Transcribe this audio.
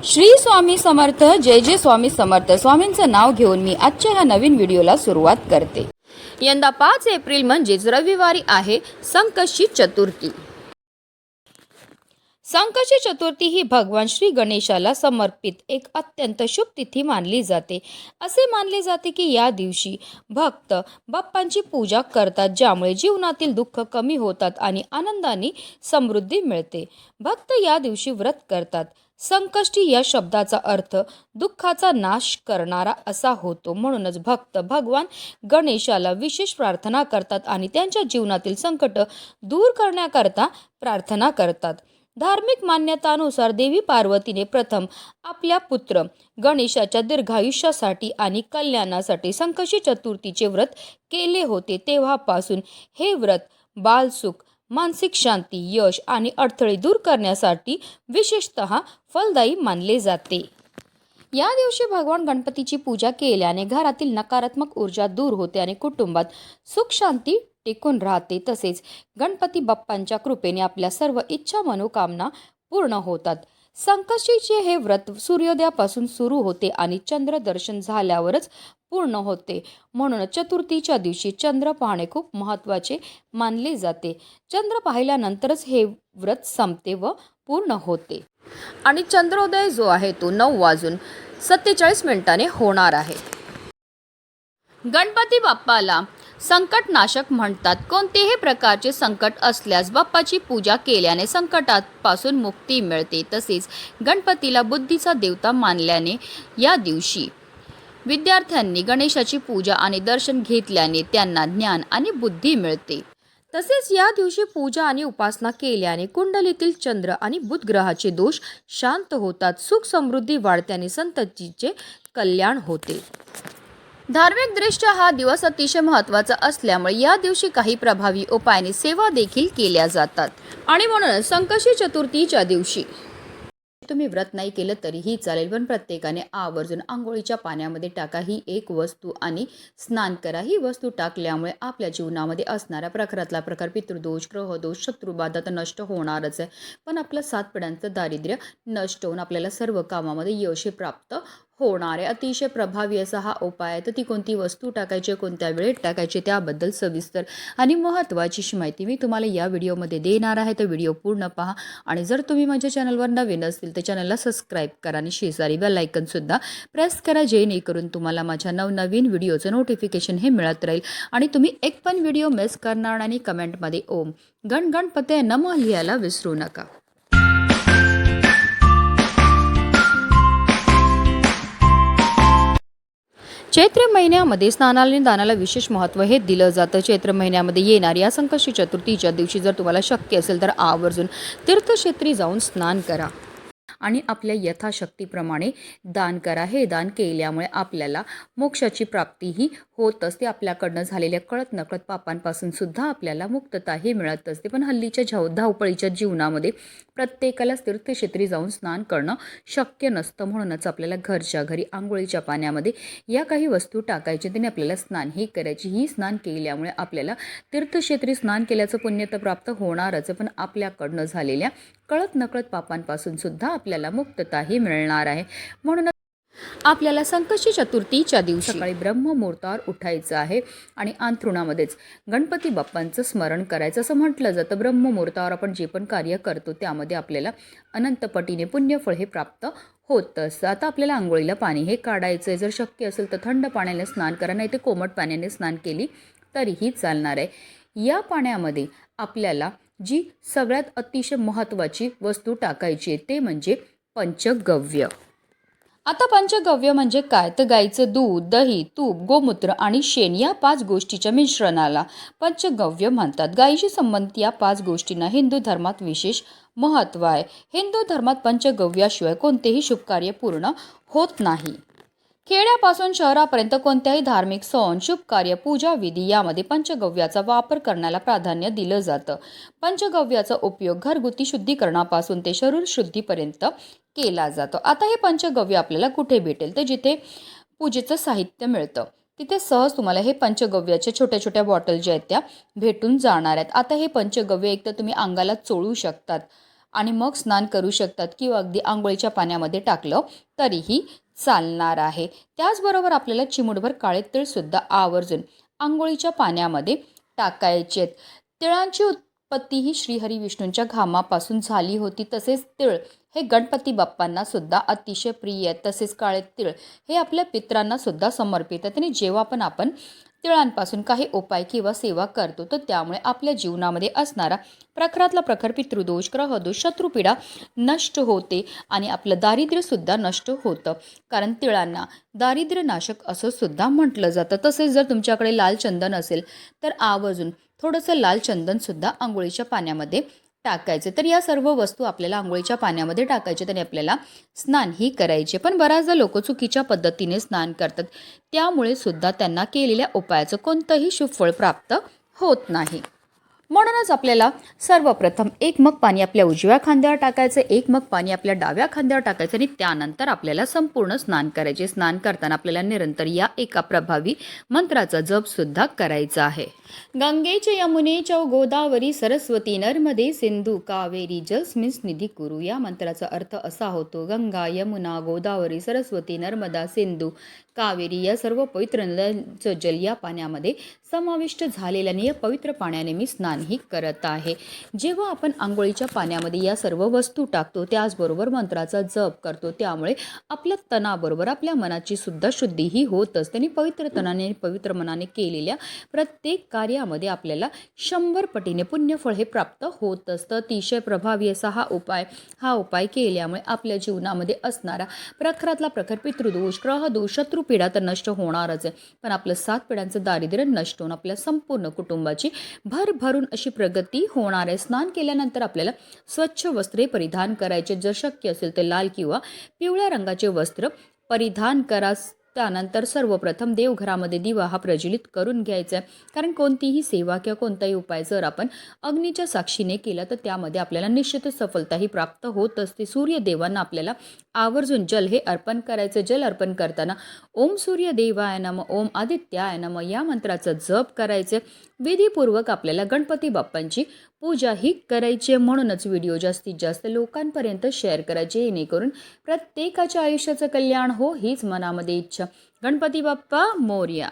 श्री स्वामी समर्थ. जय जय स्वामी समर्थ. स्वामींचं नाव घेऊन मी आजच्या ह्या नवीन व्हिडिओला सुरुवात करते. यंदा 5 एप्रिल म्हणजेच रविवारी आहे संकष्टी चतुर्थी. संकष्टी चतुर्थी ही भगवान श्री गणेशाला समर्पित एक अत्यंत शुभ तिथी मानली जाते. असे मानले जाते की या दिवशी भक्त बाप्पांची पूजा करतात, ज्यामुळे जीवनातील दुःख कमी होतात आणि आनंदाने समृद्धी मिळते. भक्त या दिवशी व्रत करतात. संकष्टी या शब्दाचा अर्थ दुःखाचा नाश करणारा असा होतो. म्हणूनच भक्त भगवान गणेशाला विशेष प्रार्थना करतात आणि त्यांच्या जीवनातील संकट दूर करण्याकरता प्रार्थना करतात. धार्मिक मान्यतानुसार देवी पार्वतीने प्रथम आपल्या पुत्र गणेशाच्या दीर्घायुष्यासाठी आणि कल्याणासाठी संकष्टी चतुर्थीचे व्रत केले होते. तेव्हापासून हे व्रत बालसुख, मानसिक शांती, यश आणि अडथळे दूर करण्यासाठी विशेषतः फलदायी मानले जाते. या दिवशी भगवान गणपतीची पूजा केल्याने घरातील नकारात्मक ऊर्जा दूर होते आणि कुटुंबात सुख शांती टिकून राहते. तसेच गणपती बाप्पांच्या कृपेने आपल्या सर्व इच्छा मनोकामना पूर्ण होतात. संकष्टीचे हे व्रत सूर्योदयापासून सुरू होते आणि चंद्र दर्शन झाल्यावरच पूर्ण होते. म्हणून चतुर्थीच्या दिवशी चंद्र पाहणे खूप महत्त्वाचे मानले जाते. चंद्र पाहिल्यानंतरच हे व्रत संपते व पूर्ण होते. आणि चंद्रोदय जो आहे तो 9:47 होणार आहे. गणपती बाप्पाला संकटनाशक म्हणतात. कोणतेही प्रकारचे संकट असल्यास बाप्पाची पूजा केल्याने संकटापासून मुक्ती मिळते. तसेच गणपतीला बुद्धीचा देवता मानल्याने या दिवशी विद्यार्थ्यांनी गणेशाची पूजा आणि दर्शन घेतल्याने त्यांना ज्ञान आणि बुद्धी मिळते. तसेच या दिवशी पूजा आणि उपासना केल्याने कुंडलीतील चंद्र आणि बुध ग्रहाचे दोष शांत होतात. सुख समृद्धी वाढते आणि संततीचे कल्याण होते. धार्मिकदृष्ट्या हा दिवस अतिशय महत्त्वाचा असल्यामुळे या दिवशी काही प्रभावी उपायाने सेवा देखील केल्या जातात. आणि म्हणूनच संकष्टी चतुर्थीच्या दिवशी तुम्ही व्रत नाही केलं तरीही चालेल, पण प्रत्येकाने आवर्जून आंघोळीच्या पाण्यामध्ये टाका ही एक वस्तू आणि स्नान करा. ही वस्तू टाकल्यामुळे आपल्या जीवनामध्ये असणाऱ्या प्रकारातला प्रकार, पितृदोष, ग्रहदोष, शत्रुबाधा तर नष्ट होणारच आहे, पण आपलं 7 पिढ्यांचं दारिद्र्य नष्ट होऊन आपल्याला सर्व कामामध्ये यश प्राप्त होणार आहे. अतिशय प्रभावी असा हा उपाय आहे. तर ती कोणती वस्तू टाकायची, कोणत्या वेळेत टाकायची, त्याबद्दल सविस्तर आणि महत्त्वाची माहिती मी तुम्हाला या व्हिडिओमध्ये देणार आहे. तर व्हिडिओ पूर्ण पहा. आणि जर तुम्ही माझ्या चॅनलवर नवीन असतील तर चॅनलला सबस्क्राईब करा आणि शेजारी बेल आयकॉनसुद्धा प्रेस करा, जेणेकरून तुम्हाला माझ्या नवनवीन व्हिडिओचं नोटिफिकेशन हे मिळत राहील आणि तुम्ही एक पण व्हिडिओ मिस करणार. आणि कमेंटमध्ये ओम गण गणपते नमः लिहायला विसरू नका. चैत्र महिन्यामध्ये स्नानाला आणि दानाला विशेष महत्त्व हे दिलं जातं. चैत्र महिन्यामध्ये येणाऱ्या या संकष्टी चतुर्थीच्या दिवशी जर तुम्हाला शक्य असेल तर आवर्जून तीर्थक्षेत्री जाऊन स्नान करा आणि आपल्या यथाशक्तीप्रमाणे दान करा. हे दान केल्यामुळे आपल्याला मोक्षाची प्राप्तीही होत असते. आपल्याकडनं झालेल्या कळत नकळत पापांपासून सुद्धा आपल्याला मुक्तताही मिळत असते. पण हल्लीच्या धावपळीच्या जीवनामध्ये प्रत्येकालाच तीर्थक्षेत्री जाऊन स्नान करणं शक्य नसतं. म्हणूनच आपल्याला घरच्या घरी आंघोळीच्या पाण्यामध्ये या काही वस्तू टाकायच्या, त्याने आपल्याला स्नानही करायची. ही स्नान केल्यामुळे आपल्याला तीर्थक्षेत्री स्नान केल्याचं पुण्य तर प्राप्त होणारच, पण आपल्याकडनं झालेल्या कळत नकळत पापांपासून सुद्धा आपल्याला मुक्तताही मिळणार आहे. म्हणून आपल्याला संकष्टी चतुर्थीच्या दिवशी सकाळी ब्रह्ममुहूर्तावर उठायचं आहे आणि अंथरुणामध्येच गणपती बाप्पांचं स्मरण करायचं. असं म्हटलं जातं ब्रह्ममुहूर्तावर आपण जे पण कार्य करतो त्यामध्ये आपल्याला अनंतपटीने पुण्यफळ हे प्राप्त होत असतं. आता आपल्याला आंघोळीला पाणी हे काढायचं आहे. जर शक्य असेल तर थंड पाण्याने स्नान करा, नाही तर कोमट पाण्याने स्नान केली तरीही चालणार आहे. या पाण्यामध्ये आपल्याला जी सगळ्यात अतिशय महत्त्वाची वस्तू टाकायची आहे ते म्हणजे पंचगव्य. आता पंचगव्य म्हणजे काय, तर गाईचं दूध, दही, तूप, गोमूत्र आणि शेण या 5 गोष्टीच्या मिश्रणाला पंचगव्य म्हणतात. गाईशी संबंधित या 5 गोष्टींना हिंदू धर्मात विशेष महत्त्व आहे. हिंदू धर्मात पंचगव्याशिवाय कोणतेही शुभकार्य पूर्ण होत नाही. खेड्यापासून शहरापर्यंत कोणत्याही धार्मिक सण, शुभकार्य, पूजा विधी यामध्ये पंचगव्याचा वापर करण्याला प्राधान्य दिलं जातं. पंचगव्याचा उपयोग घरगुती शुद्धीकरणापासून ते शरीर शुद्धीपर्यंत केला जातो. आता हे पंचगव्य आपल्याला कुठे भेटेल, तर जिथे पूजेचं साहित्य मिळतं तिथे सहज तुम्हाला हे पंचगव्याच्या छोट्या छोट्या बॉटल ज्या आहेत त्या भेटून जाणार आहेत. आता हे पंचगव्य एक तर तुम्ही अंगाला चोळू शकतात आणि मग स्नान करू शकतात किंवा अगदी आंघोळीच्या पाण्यामध्ये टाकलं तरीही चालणार आहे. त्याचबरोबर आपल्याला चिमूटभर काळे तीळसुद्धा आवर्जून आंघोळीच्या पाण्यामध्ये टाकायचे आहेत. तिळांची उत्पत्ती ही श्रीहरी विष्णूंच्या घामापासून झाली होती. तसेच तीळ हे गणपती बाप्पांना सुद्धा अतिशय प्रिय आहेत. तसेच काळे तीळ हे आपल्या पितरांना सुद्धा समर्पित आहेत आणि जेव्हा पण आपण तिळांपासून काही उपाय किंवा सेवा करतो तर त्यामुळे आपल्या जीवनामध्ये असणारा प्रखरातला प्रखर पितृदोष, ग्रहदोष, शत्रुपीडा नष्ट होते आणि आपलं दारिद्र्यसुद्धा नष्ट होतं. कारण तिळांना दारिद्र्यनाशक असं सुद्धा म्हटलं जातं. तसेच जर तुमच्याकडे लाल चंदन असेल तर आवर्जून थोडंसं लाल चंदनसुद्धा आंघोळीच्या पाण्यामध्ये टाकायचे. तर या सर्व वस्तू आपल्याला आंघोळीच्या पाण्यामध्ये टाकायचे आणि आपल्याला स्नानही करायचे. पण बऱ्याचदा लोक चुकीच्या पद्धतीने स्नान करतात. त्यामुळे सुद्धा त्यांना केलेल्या उपायाचं कोणतंही शुभ फळ प्राप्त होत नाही. म्हणूनच आपल्याला सर्वप्रथम एक मग पाणी आपल्या उजव्या खांद्यावर टाकायचं, एक मग पाणी आपल्या डाव्या खांद्यावर टाकायचं आणि त्यानंतर आपल्याला संपूर्ण स्नान करायचे. स्नान करताना आपल्याला निरंतर या एका प्रभावी मंत्राचा जप सुद्धा करायचा आहे. गंगेचे यमुने चौ गोदावरी सरस्वती नर्मदे सिंधू कावेरी जलस्मिन् निधी कुरु. या मंत्राचा अर्थ असा होतो, गंगा, यमुना, गोदावरी, सरस्वती, नर्मदा, सिंधू, कावेरी या सर्व पवित्र नद्यांचं जल या पाण्यामध्ये समाविष्ट झालेल्याने या पवित्र पाण्याने मी स्नानही करत आहे. जेव्हा आपण आंघोळीच्या पाण्यामध्ये या सर्व वस्तू टाकतो त्याचबरोबर मंत्राचा जप करतो त्यामुळे आपल्या तनाबरोबर आपल्या मनाची सुद्धा शुद्धीही होत असते आणि पवित्र तनाने पवित्र मनाने केलेल्या प्रत्येक कार्यामध्ये आपल्याला 100 पटीने पुण्यफळ हे प्राप्त होत असतं. अतिशय प्रभावी असा हा उपाय केल्यामुळे आपल्या जीवनामध्ये असणारा प्रखरातला प्रखर पितृदोष, ग्रहदोष, शत्रुपीडा तर नष्ट होणारच आहे, पण आपलं 7 पिढ्यांचं दारिद्र्य नष्ट होऊन आपल्या संपूर्ण कुटुंबाची भरभरून अशी प्रगती होणार आहे. स्नान केल्यानंतर आपल्याला स्वच्छ वस्त्रे परिधान करायचे. जर शक्य असेल तर लाल किंवा पिवळ्या रंगाचे वस्त्र परिधान करा. त्यानंतर सर्वप्रथम देवघरामध्ये दिवा हा प्रज्वलित करून घ्यायचा आहे. कारण कोणतीही सेवा किंवा कोणताही उपाय जर आपण अग्नीच्या साक्षीने केला तर त्यामध्ये आपल्याला निश्चितच सफलताही प्राप्त होत असते. सूर्यदेवांना आपल्याला आवर्जून जल हे अर्पण करायचं. जल अर्पण करताना ओम सूर्यदेवाय नमः, ओम आदित्याय नमः या मंत्राचा जप करायचे. विधीपूर्वक आपल्याला गणपती बाप्पांची पूजा ही करायची. म्हणूनच व्हिडिओ जास्तीत जास्त लोकांपर्यंत शेअर करायचे जेणेकरून प्रत्येकाच्या आयुष्याचं कल्याण हो हीच मनामध्ये इच्छा. गणपती बाप्पा मोरया.